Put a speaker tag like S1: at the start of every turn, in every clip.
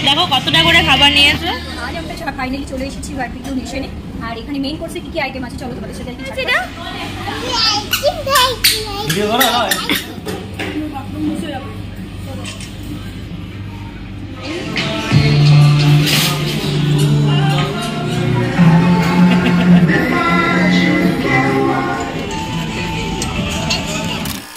S1: দেখো কতটা করে খাবার নিয়েছে।
S2: আজ আমরা ফাইনালি চলে এসেছি বারবিকিউ নেশনে। আর এখানে মেইন কোর্সে কি কি আইটেম আছে চলো তোমাদের সাথে কি
S1: এটা
S3: ভিডিও করো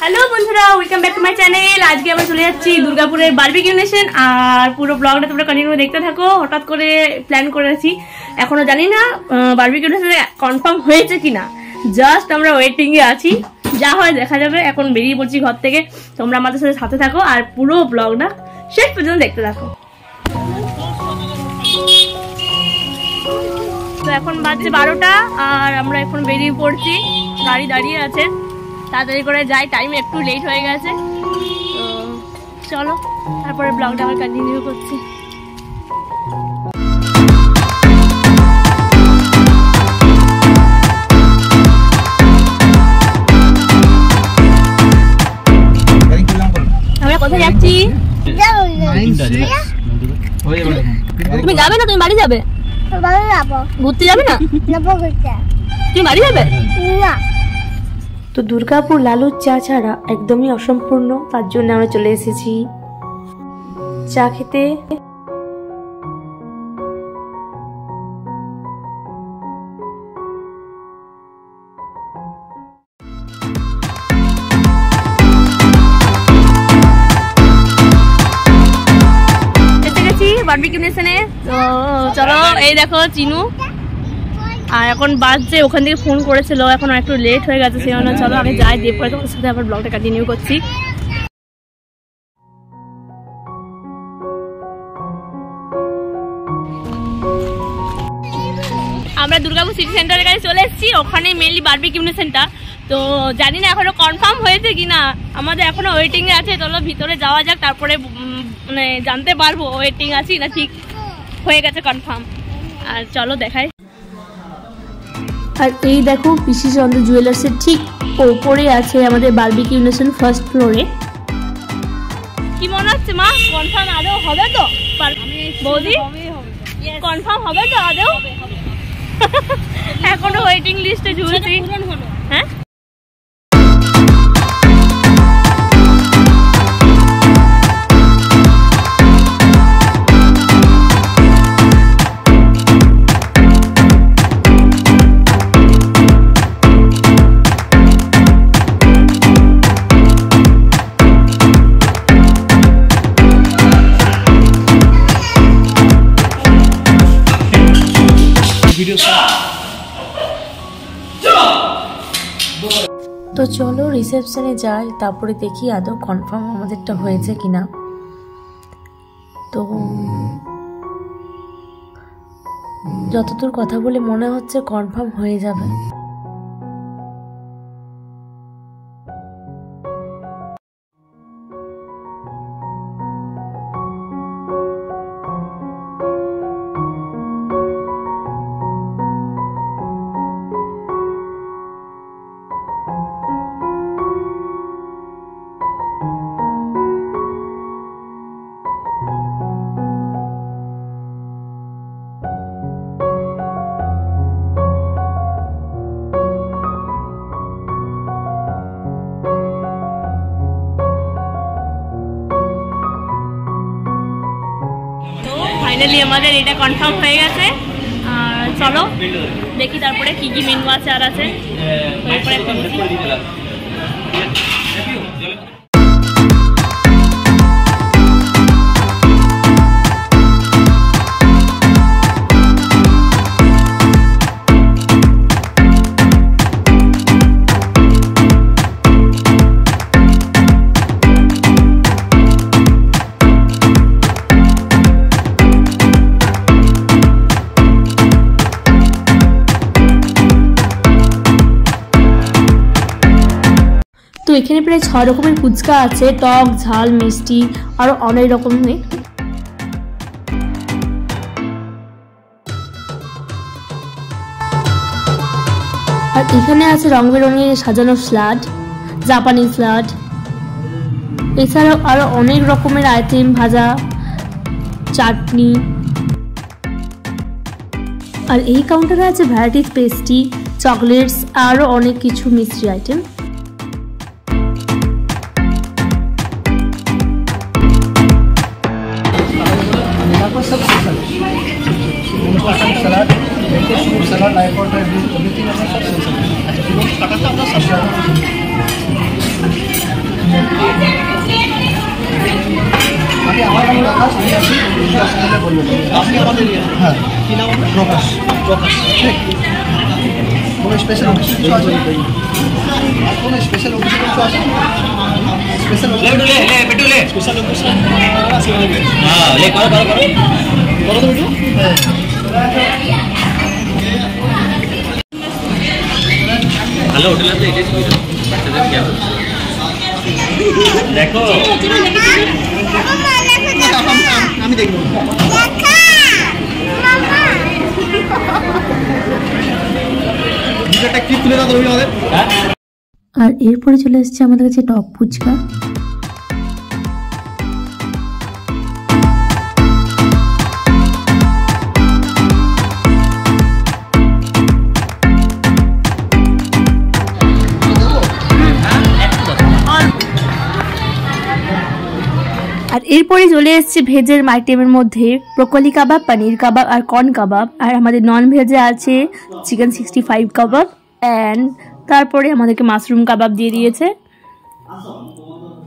S1: হ্যালো বন্ধুরা, welcome back to my channel. আজকে আমরা চলে যাচ্ছি দুর্গাপুরের বারবিকিউ নেশন। আর পুরো ব্লগটা তোমরা কন্টিনিউ দেখতে থাকো। হঠাৎ করে প্ল্যান করেছি, এখনো জানি না বারবিকিউ নেশনে কনফার্ম হয়েছে কিনা, জাস্ট আমরা ওয়েটিং এ আছি। যা হয় দেখা যাবে। এখন বেরিয়ে পড়ছি ঘর থেকে, তোমরা আমাদের সাথে থাকো আর পুরো ব্লগটা শেষ পর্যন্ত দেখতে থাকো। তো এখন বাজছে 12টা আর আমরা এখন বেরিয়ে পড়ছি। গাড়ি দাঁড়িয়ে আছে, তাড়াতাড়ি করে যাই, টাইম একটু লেট হয়ে গেছে। তো চলো তারপরে ব্লগটা আবার কন্টিনিউ করছি। আমরা কোথায় যাচ্ছি? তুমি যাবে না? তুমি বাড়ি যাবে? ঘুরতে যাবে না? তুমি বাড়ি যাবে না?
S4: তো দুর্গাপুর লালুর চা ছাড়া একদমই অসম্পূর্ণ, তার জন্য আমরা চলে এসেছি চা খেতে।
S1: এসে গেছি বারবিকিউ নেশনে। তো চলো, এই দেখো চিনু। আর এখন বাজছে, ওখান থেকে ফোন করেছিল, এখন একটু লেট হয়ে গেছে, সেই জন্য চলো আগে যাই, দিয়ে পরে তোমার সাথে আবার ব্লগটা কন্টিনিউ করছি। আমরা দুর্গাপুর সিটি সেন্টারের কাছে চলে এসেছি, ওখানেই মেনলি বারবিকিউ নেশনটা। তো জানি না এখনো কনফার্ম হয়েছে কিনা, আমাদের এখনো ওয়েটিং এ আছে। চলো ভিতরে যাওয়া যাক, তারপরে মানে জানতে পারবো ওয়েটিং আছি না ঠিক হয়ে গেছে কনফার্ম। আর চলো দেখাই।
S4: আর এই দেখো পিসি চন্দ্র জুয়েলার্সের ঠিক ওপরে আছে আমাদের বারবিকিউ নেশন ফার্স্ট ফ্লোরে।
S1: কি মনে হচ্ছে মা, কনফার্ম আদৌ হবে তো? বৌদি কনফার্ম হবে তো আদৌ? এখনো ওয়েটিং লিস্টে ঝুলছি। হ্যাঁ
S4: তো চলো রিসেপশনে যাই, তারপরে দেখি আদৌ কনফার্ম আমাদেরটা হয়েছে কিনা। তো যতদূর কথা বলে মনে হচ্ছে কনফার্ম হয়ে যাবে।
S1: ফাইনালি আমাদের এটা কনফার্ম হয়ে গেছে। আর চলো দেখি তারপরে কি কি মেনু আছে আর আছে।
S4: তো এখানে প্রায় 6 রকমের ফুচকা আছে, টক, ঝাল, মিষ্টি, আরো অনেক রকমের। আর এখানে আছে রং বেরঙের সাজানো স্লাড, জাপানি স্লাড, এছাড়াও আরো অনেক রকমের আইটেম, ভাজা চাটনি। আর এই কাউন্টারে আছে ভ্যারাইটিস পেস্ট্রি, চকলেটস আরও অনেক কিছু মিষ্টি আইটেম।
S3: ভালো হোটেল আছে দেখো আমি দেখবো
S4: আর এরপরে চলে এসেছে আমাদের কাছে টক ফুচকা। আর এরপরে চলে এসেছে ভেজের আইটেমের মধ্যে ব্রোকলি কাবাব, পনির কাবাব আর কর্ন কাবাব। আর আমাদের নন ভেজে আছে চিকেন 65 কাবাব অ্যান্ড তারপরে আমাদেরকে মাশরুম কাবাব দিয়ে দিয়েছে।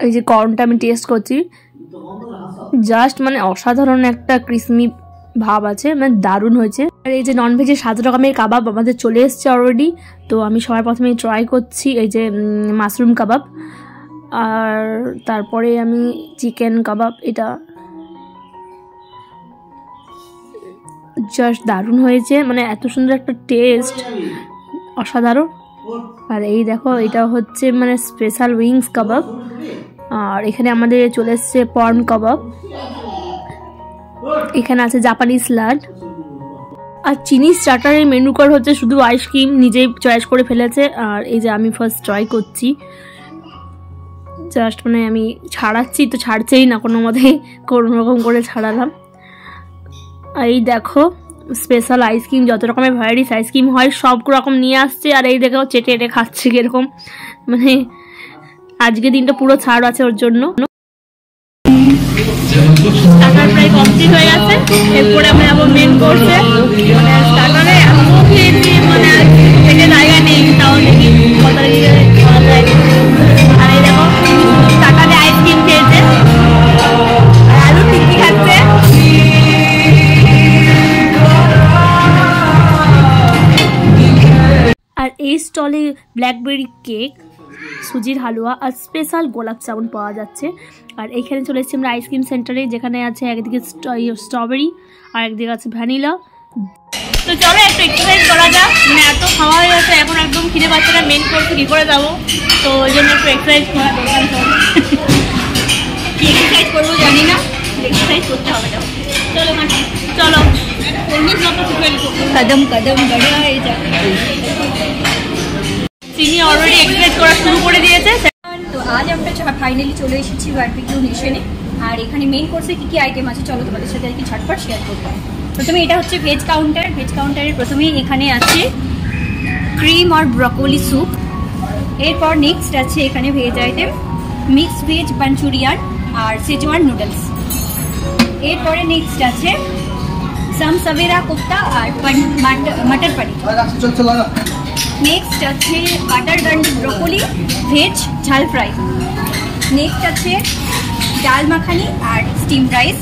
S4: এই যে কর্নটা আমি টেস্ট করছি, জাস্ট মানে অসাধারণ একটা ক্রিসমি ভাব আছে, মানে দারুণ হয়েছে। আর এই যে নন ভেজের 7 রকমের কাবাব আমাদের চলে এসছে অলরেডি। তো আমি সবার প্রথমে ট্রাই করছি এই যে মাশরুম কাবাব, আর তারপরে আমি চিকেন কাবাব। এটা জাস্ট দারুণ হয়েছে, মানে এত সুন্দর একটা টেস্ট, অসাধারণ। আর এই দেখো এটা হচ্ছে মানে স্পেশাল উইংস কাবাব। আর এখানে আমাদের চলে এসছে পর্ন কাবাব। এখানে আছে জাপানি স্যালাড। আর চিনি স্টার্টারের মেনু কার্ড হচ্ছে শুধু আইসক্রিম, নিজেই চয়েস করে ফেলেছে। আর এই যে আমি ফার্স্ট ট্রাই করছি, জাস্ট মানে আমি ছাড়াচ্ছি তো ছাড়ছেই না, কোনো মতে কোনো রকম করে ছাড়ালাম। এই দেখো স্পেশাল আইসক্রিম, যত রকমের ভ্যারাইটিস আইসক্রিম হয় সব রকম নিয়ে আসছে। আর এই দেখো চেটে চেটে খাচ্ছে কিরকম, মানে আজকে দিনটা পুরো ছাড় আছে ওর জন্য। স্টার্টার প্রায় কমপ্লিট হয়ে গেছে, এরপরে আমরা যাবো মেন কোর্সে। মানে স্টার্টারে এত খেয়েছি, মানে খেতে জায়গা নেই, তাও দেখি কত খাওয়া যায়। আর এই দেখো স্টার্টারে আইসক্রিম খেয়েছে আর আলু টিক্কি খাচ্ছে। আর এই স্টলে ব্ল্যাকবেরি কেক, সুজির হালুয়া আর স্পেশাল গোলাপ জামুন পাওয়া যাচ্ছে। আর এইখানে চলে এসেছি আমরা আইসক্রিম সেন্টারে, যেখানে আছে একদিকে স্ট্রবেরি আর একদিকে আছে ভ্যানিলা। তো চলো একটু এক্সারসাইজ করা যাক, মানে এত খাওয়া হয়ে গেছে, এখন একদম খিদে পাচ্ছে না, মেন কোর্সে কী করে যাবো, তো ওই জন্য একটু এক্সারসাইজ করা দরকার।
S2: কি এক্সারসাইজ করবো জানি না, এক্সারসাইজ করতে হবে না। চলো মানে
S1: চলো
S2: কদম কদম बढ़ाए जा।
S1: চিনি অলরেডি এক্সারসাইজ করা শুরু করে দিয়েছে।
S2: তো আজ আমরা ফাইনালি চলে এসেছি বারবিকিউ নেশনে। আর এখানে মেইন কোর্সে কি কি আইটেম আছে চলো তোমাদের সাথে আর কি ঝটপট শেয়ার করবো। প্রথমে এটা হচ্ছে ভেজ কাউন্টার। ভেজ কাউন্টারের প্রথমেই এখানে আছে ক্রিম আর ব্রকোলি স্যুপ। এরপর নেক্সট আছে এখানে veg item mix veg manchurian আর সেজওয়ান নুডলস। এরপরে নেক্সট আছে সাম সাবেরা কোফতা আর মটর পনির। নেক্সট আছে বাটার গান ব্রকোলি ভেজ ঝাল ফ্রাই। নেক্সট আছে ডাল মাখানি আর স্টিম রাইস।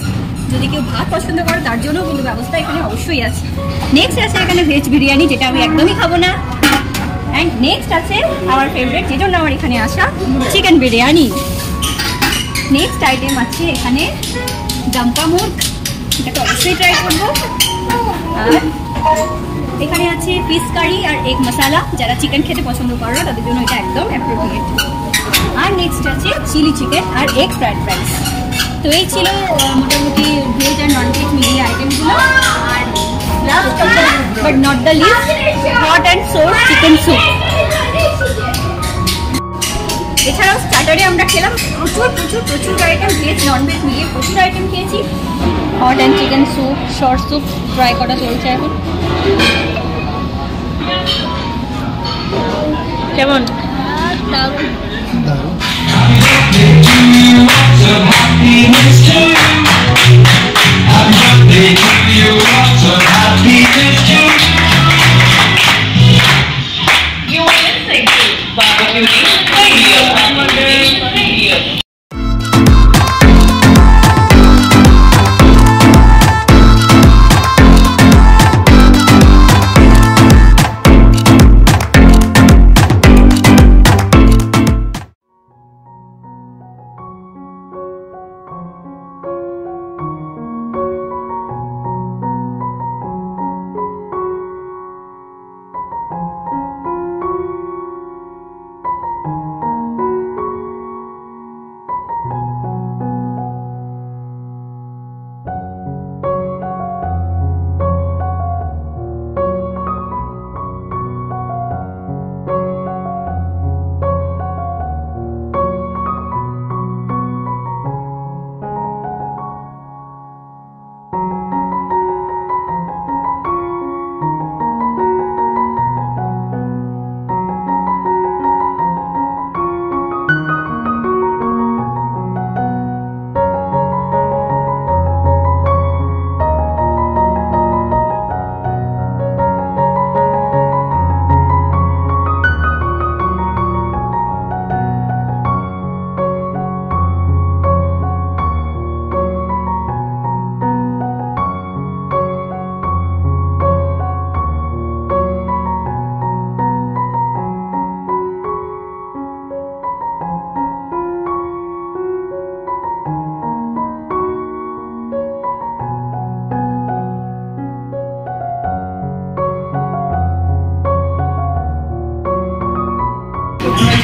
S2: যদি কেউ ভাত পছন্দ করো তার জন্য কিন্তু ব্যবস্থা এখানে অবশ্যই আছে। নেক্সট আছে এখানে ভেজ বিরিয়ানি, যেটা আমি একদমই খাবো না। অ্যান্ড নেক্সট আছে আমার ফেভারিট, যে জন্য আমার এখানে আসা, চিকেন বিরিয়ানি। নেক্সট আইটেম আছে এখানে দমকা মুর্গ, এটা অবশ্যই ট্রাই করবো। আর এখানে আছে ফিশ কারি আর এগ মশালা, যারা চিকেন খেতে পছন্দ করো তাদের জন্য এটা একদম অ্যাপ্রোপ্রিয়েট। আর নেক্সট আছে চিলি চিকেন আর এগ ফ্রাইড রাইস। তো এই ছিল মোটামুটি ভেজ আর নন ভেজ মিলিয়ে আইটেমগুলো। আর last but not the least, hot and sour chicken soup. এছাড়াও স্টার্টারে আমরা খেলাম প্রচুর আইটেম, ভেজ নন ভেজ মিলিয়ে প্রচুর আইটেম খেয়েছি। Hot and chicken soup, short soup try করা চলছে এখন।
S1: কেমন?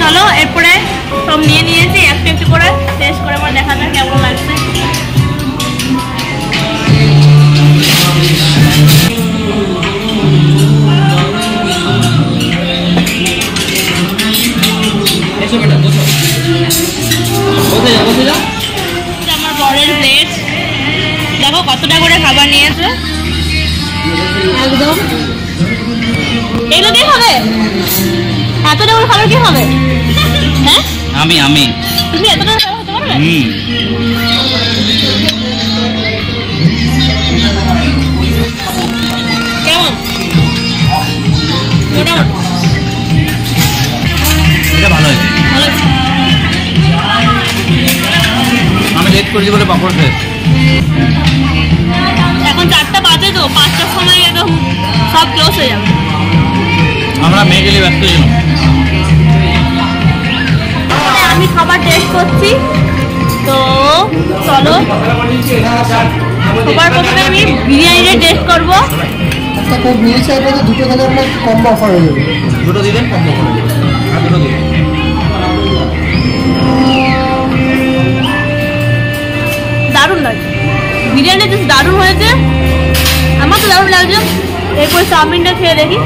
S1: চলো এরপরে সব নিয়ে নিয়েছি, একটু একটু করে টেস্ট করে আমার দেখা যাক কেমন লাগছে। আমার বরের প্লেট দেখো কতটা করে খাবার নিয়েছে, একদম এগুলো দিয়ে খাবে? এতটা করে খাবার কি হবে? হ্যাঁ
S3: আমি
S2: তুমি এতটা খাবার খেতে পারবে? কেমন?
S3: এটা ভালো হয়েছে। আমি লেট করেছি বলে পাপড় খেয়ে।
S1: এখন 4টা বাজে তো, 5টার সময় একদম সব ক্লোজ হয়ে যাবে।
S3: আমরা মেয়েগুলি ব্যস্ত ছিলাম।
S1: আমি খাবার টেস্ট করছি, তো চলো সবার প্রথমে আমি বিরিয়ানিটা টেস্ট করবো।
S5: একটা কোড নিয়েছে, এরপরে দুটো খেলে আপনার কম অফার হয়ে যাবে।
S3: দুটো দিবেন, কম করে দেবেন। আর দুটো দিবেন।
S1: দারুণ লাগছে বিরিয়ানি, জাস্ট দারুণ হয়েছে, আমার তো দারুণ লাগছে। এরপর চাউমিনটা খেয়ে দেখি।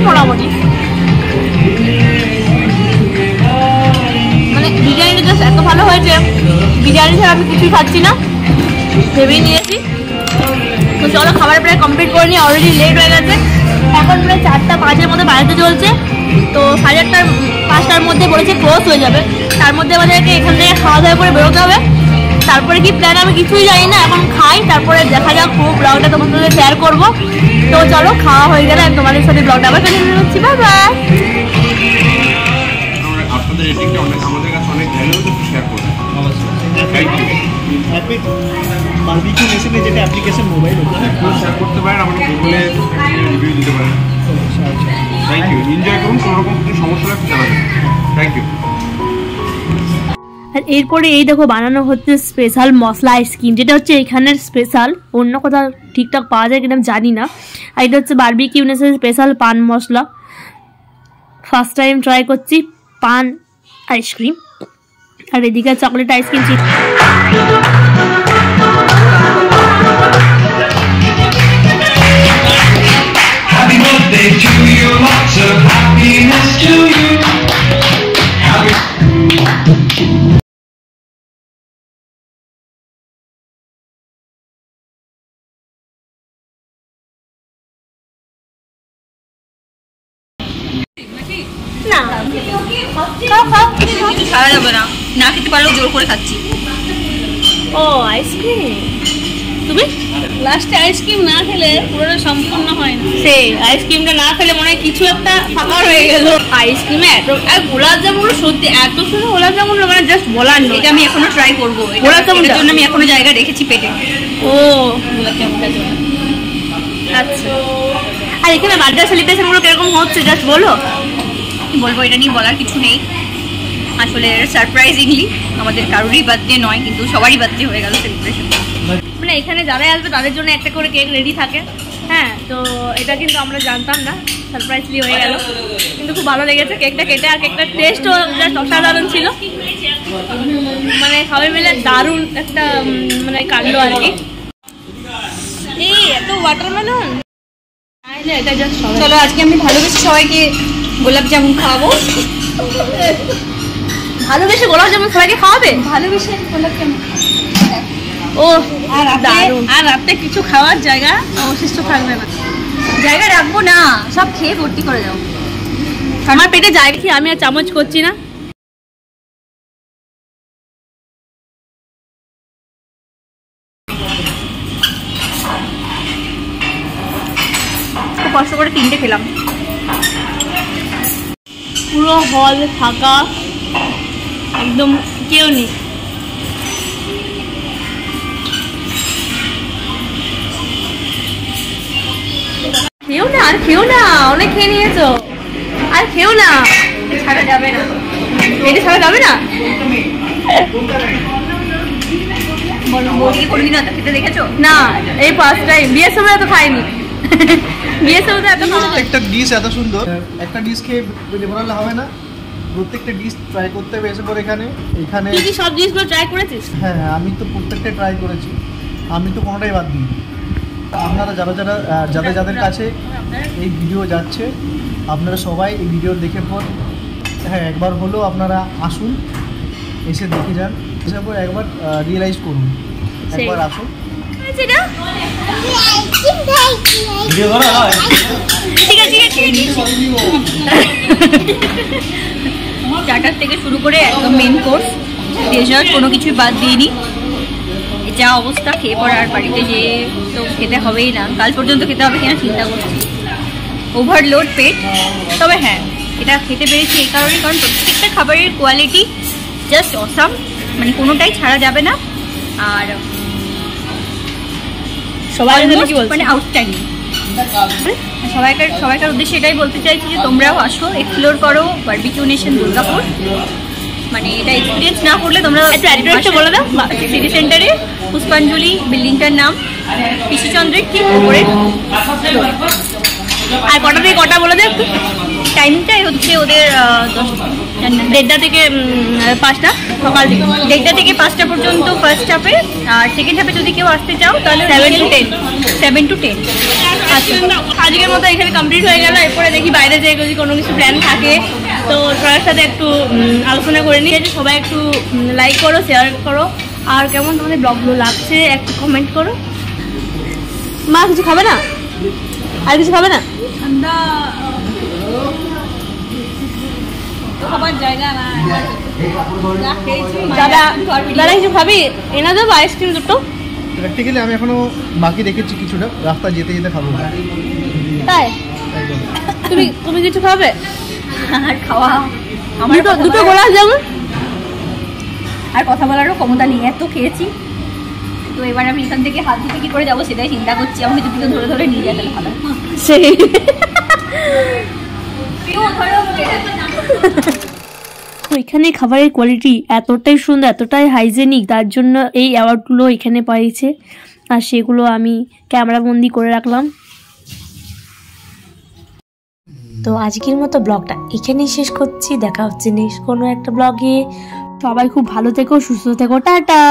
S1: মোটামুটি মানে বিরিয়ানিটা জাস্ট এত ভালো হয়েছে, বিরিয়ানি ছাড়া আমি কিছুই খাচ্ছি না, ভেবেই নিয়েছি। তো চলো খাবার প্রায় কমপ্লিট করে নিই, অলরেডি লেট হয়ে গেছে। এখন প্রায় 4টা 5-এর মধ্যে বাড়িতে চলছে, তো 8:30 5টার মধ্যে বলেছে ক্লোজ হয়ে যাবে। তার মধ্যে আমাদেরকে এখান থেকে খাওয়া দাওয়া করে বেরোতে হবে। তারপরে কি প্ল্যান আমি কিছুই জানি না, এখন খাই, তারপরে দেখা যাক পুরো ব্লগটা তোমাদের সাথে শেয়ার করবো। তো চলো খাওয়া হয়ে গেলে আমি তোমাদের সাথে ব্লগটা আবার কন্টিনিউ করছি। Bye bye.
S6: আপনাদের রেটিংটা আমাদের কাছে অনেক ভ্যালু, শেয়ার করবেন অবশ্যই। Thank you.
S3: এপিক বারবিকিউ নেশনে যেটা অ্যাপ্লিকেশন মোবাইল, ওখানে
S6: শেয়ার করতে পারেন, আমাদের গুগলে রিভিউ দিতে পারেন। Thank you. এনজয় করুন, কোনো রকম কিছু সমস্যা লাগলে জানাবেন। Thank you.
S4: আর এরপরে এই দেখো বানানো হচ্ছে স্পেশাল মশলা আইসক্রিম, যেটা হচ্ছে এখানের স্পেশাল, অন্য কোথাও ঠিকঠাক পাওয়া যায় কিনা আমি জানি না। আর এটা হচ্ছে বারবিকিউ নেশনের স্পেশাল পান মশলা। ফার্স্ট টাইম ট্রাই করছি পান আইসক্রিম। আর এদিকে chocolate ice cream.
S7: birthday to you, lots of happiness to you. Happy
S1: না
S2: কিছু ছাড়া যাবে না, না খেতে পারলেও জোর করে খাচ্ছি।
S1: ও আইসক্রিম, তুমি
S2: লাস্টে আইসক্রিম না খেলে পুরোটা সম্পূর্ণ হয় না।
S1: সেই আইসক্রিমটা না খেলে মনে হয় কিছু একটা ফাঁকা হয়ে গেল। আইসক্রিমে এত, আর গোলাপ জামুন সত্যি এত সুন্দর গোলাপ জামুন, মানে জাস্ট বলার নয়।
S2: এটা আমি এখনো ট্রাই করবো,
S1: গোলাপ জামুনটার
S2: জন্য আমি এখনো জায়গা রেখেছি পেটে।
S1: ও
S2: গোলাপ জামুনটার জন্য।
S1: আচ্ছা, আর এখানে বার্থডে সেলিব্রেশন গুলো কিরকম হচ্ছে জাস্ট বলো।
S2: কি বলবো, এটা নিয়ে বলার কিছু নেই। আসলে সারপ্রাইজিংলি আমাদের কারোরই বার্থডে নয়, কিন্তু সবারই বার্থডে হয়ে গেল সেলিব্রেশন।
S1: মানে এখানে যারাই আসবে তাদের জন্য একটা করে কেক রেডি থাকে। হ্যাঁ, তো এটা কিন্তু আমরা জানতাম না, সারপ্রাইজলি হয়ে গেল, কিন্তু খুব ভালো লেগেছে কেকটা কেটে। আর কেকটার টেস্টও জাস্ট অসাধারণ ছিল, মানে সবাই মিলে দারুণ একটা মানে কাণ্ড আর কি। এই এত ওয়াটারমেলন, এটা জাস্ট
S2: চলো আজকে আমি ভালোবেসে সবাইকে গোলাপ জামুন খাওয়াবো।
S1: ভালোবেসে গোলাপ জামুন সবাইকে খাওয়াবে?
S2: ভালোবেসে গোলাপ জামুন।
S1: ও দারুণ।
S2: আর রাতে কিছু খাওয়ার জায়গা অবশিষ্ট থাকবে না, জায়গা রাখবো না, সব খেয়ে ভর্তি করে যাও।
S1: আমার পেটে জায়গা কি, আমি আর চামচ করছি না।
S2: খুব কষ্ট করে 3টে খেলাম।
S1: পুরো হল ফাঁকা, একদম কেউ নেই। খেও না, আর খেও না, অনেক খেয়ে নিয়েছো, আর খেও না।
S2: ছাড়া যাবে না,
S1: এটা ছাড়া যাবে না।
S2: বলো বৌদিকে কোনোদিন এত খেতে দেখেছো?
S1: না, এই ফার্স্ট টাইম। বিয়ের সময় এত খাইনি, বিয়ের সময় তো এত খাওয়া।
S3: প্রত্যেকটা ডিশ এত সুন্দর, একটা ডিশ খেয়ে বলালে হবে না, প্রত্যেকটা ডিশ ট্রাই করতে হবে। এসে পর এখানে
S1: তুই কি সব জিনিসগুলো ট্রাই করেছিস?
S3: হ্যাঁ, আমি তো প্রত্যেকটা ট্রাই করেছি, আমি তো কোনোটাই বাদ দিই। আপনারা যাদের কাছে এই ভিডিও যাচ্ছে, আপনারা সবাই এই ভিডিও দেখে পর হ্যাঁ একবার হলেও আপনারা আসুন, এসে দেখে যান, এসে পর একবার রিয়েলাইজ করুন, একবার আসুন।
S1: ঠিক আছে,
S2: স্টার্টার থেকে শুরু করে একদম মেন কোর্স, ডেজার্ট কোনো কিছুই বাদ দিইনি। যা অবস্থা, খেয়ে পর আর বাড়িতে যেয়ে তো খেতে হবেই না, কাল পর্যন্ত খেতে হবে কিনা চিন্তা করছি। ওভারলোড পেট। তবে হ্যাঁ, এটা খেতে পেরেছি এই কারণে, কারণ প্রত্যেকটা খাবারের কোয়ালিটি জাস্ট অসাম, মানে কোনোটাই ছাড়া যাবে না। আর
S1: সবাই
S2: মানে আউটস্ট্যান্ডিং। সবাইকার উদ্দেশ্যে এটাই বলতে চাইছি যে তোমরাও আসো, এক্সপ্লোর করো বারবিকিউ নেশন দুর্গাপুর। মানে এটা এক্সপিরিয়েন্স না করলে তোমরা
S1: অ্যাড্রেসটা বলে দাও।
S2: সিটি সেন্টারে পুষ্পাঞ্জলি বিল্ডিংটার নাম, পিসিচন্দ্রের ঠিক উপরে।
S1: আর কটা থেকে কটা বলে দেব?
S2: টাইমটাই হচ্ছে ওদের
S1: 1:30 থেকে 5টা, সকাল থেকে
S2: 1:30 থেকে 5টা পর্যন্ত ফার্স্ট হাফে। আর সেকেন্ড হাফে যদি কেউ আসতে চাও তাহলে
S1: 7 to 10।
S2: 7 to 10।
S1: আচ্ছা, আজকের মতো এখানে কমপ্লিট হয়ে গেল। এরপরে দেখি বাইরে যেয়ে যদি কোনো কিছু প্ল্যান থাকে তো সবার সাথে একটু আলোচনা করে নিই। সবাই একটু লাইক করো, শেয়ার করো, আর কেমন তোমাদের ব্লগগুলো লাগছে একটু কমেন্ট করো। মা কিছু খাবে না? আর কিছু খাবে না?
S2: খাবার জায়গা না,
S1: দাদা কিছু খাবি? এনে দেবো আইসক্রিম দুটো।
S3: প্র্যাকটিক্যালি আমি এখনো বাকি রেখেছি কিছুটা, রাস্তা যেতে যেতে খাবো।
S1: তাই? তুমি কিছু খাবে?
S2: আর খাওয়া আমার
S1: দুটো গোলাপ জামুন।
S2: আর কথা বলারও ক্ষমতা নেই, এত খেয়েছি। তো এবার আমি এখান থেকে হাত দিতে কি করে যাবো সেটাই চিন্তা করছি। আমাকে যদি ধরে ধরে নিয়ে যেতে ভালো।
S1: সেই এখানে খাবারের কোয়ালিটি এতটাই সুন্দর, এতটাই হাইজেনিক, তার জন্য এই অ্যাওয়ার্ডগুলো এখানে পাইছে, আর সেগুলো আমি ক্যামেরাবন্দি করে রাখলাম।
S4: তো আজকের মতো ব্লগটা এখানেই শেষ করছি। দেখা হচ্ছে নেক্সট কোনো একটা ব্লগে। সবাই খুব ভালো থেকো, সুস্থ থেকো, টাটা।